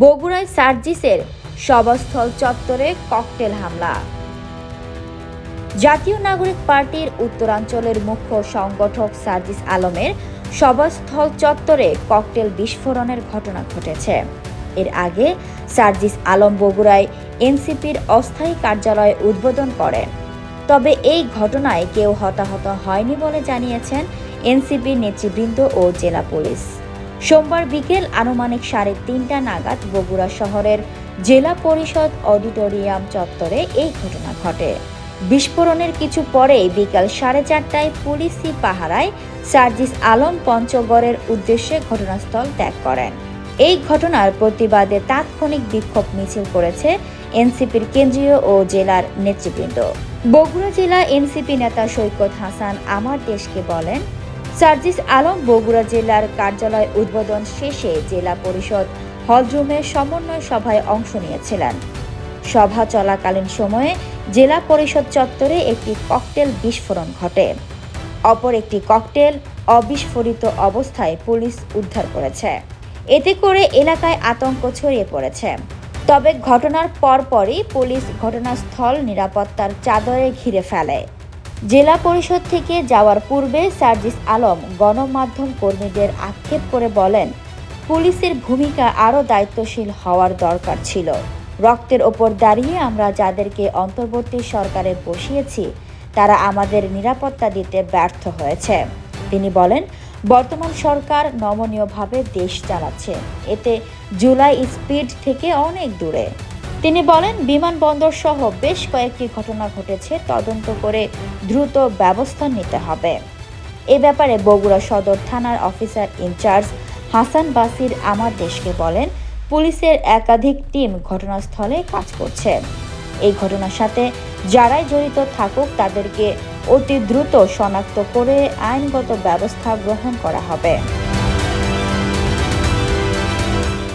বগুড়ায় সার্জিসের সভাস্থল চত্বরে ককটেল হামলা। জাতীয় নাগরিক পার্টির উত্তরাঞ্চলের মুখ্য সংগঠক সার্জিস আলমের সভাস্থল চত্বরে ককটেল বিস্ফোরণের ঘটনা ঘটেছে। এর আগে সার্জিস আলম বগুড়ায় এনসিপির অস্থায়ী কার্যালয় উদ্বোধন করেন। তবে এই ঘটনায় কেউ হতাহত হয়নি বলে জানিয়েছেন এনসিপির নেতৃবৃন্দ ও জেলা পুলিশ। সোমবার বিকেল আনুমানিক 3:30 নাগাদ বগুড়া শহরের জেলা পরিষদ অডিটোরিয়াম চত্বরে এই ঘটনা ঘটে। বিস্ফোরণের কিছু পরেই বিকাল 4:30টায় পুলিশি পাহারায় সার্জিস আলম পঞ্চগড়ের উদ্দেশ্যে ঘটনাস্থল ত্যাগ করেন। এই ঘটনার প্রতিবাদে তাৎক্ষণিক বিক্ষোভ মিছিল করেছে এনসিপির কেন্দ্রীয় ও জেলার নেতৃবৃন্দ। বগুড়া জেলা এনসিপি নেতা সৈকত হাসান আমার দেশকে বলেন, সার্জিস আলম বগুড়া জেলার কার্যালয় উদ্বোধন শেষে জেলা পরিষদ হলরুমে সমন্বয় সভায় অংশ নিয়েছিলেন। সভা চলাকালীন সময়ে জেলা পরিষদ চত্বরে একটি ককটেল বিস্ফোরণ ঘটে। অপর একটি ককটেল অবিস্ফোরিত অবস্থায় পুলিশ উদ্ধার করেছে। এতে করে এলাকায় আতঙ্ক ছড়িয়ে পড়েছে। তবে ঘটনার পরপরই পুলিশ ঘটনাস্থল নিরাপত্তার চাদরে ঘিরে ফেলে। জেলা পরিষদ থেকে যাওয়ার পূর্বে সার্জিস আলম গণমাধ্যম কর্মীদের আক্ষেপ করে বলেন, পুলিশের ভূমিকা আরও দায়িত্বশীল হওয়ার দরকার ছিল। রক্তের ওপর দাঁড়িয়ে আমরা যাদেরকে অন্তর্বর্তী সরকারে বসিয়েছি তারা আমাদের নিরাপত্তা দিতে ব্যর্থ হয়েছে। তিনি বলেন, বর্তমান সরকার নমনীয়ভাবে দেশ চালাচ্ছে, এতে জুলাই স্পিড থেকে অনেক দূরে। তিনি বলেন, বিমানবন্দর সহ বেশ কয়েকটি ঘটনা ঘটেছে, তদন্ত করে দ্রুত ব্যবস্থা নিতে হবে। এ ব্যাপারে বগুড়া সদর থানার অফিসার ইনচার্জ হাসান বাসির আমার দেশকে বলেন, পুলিশের একাধিক টিম ঘটনাস্থলে কাজ করছে। এই ঘটনার সাথে যারাই জড়িত থাকুক তাদেরকে অতি দ্রুত শনাক্ত করে আইনগত ব্যবস্থা গ্রহণ করা হবে।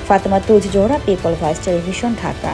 Fatema Tuz Zohra, people voice television, Dhaka.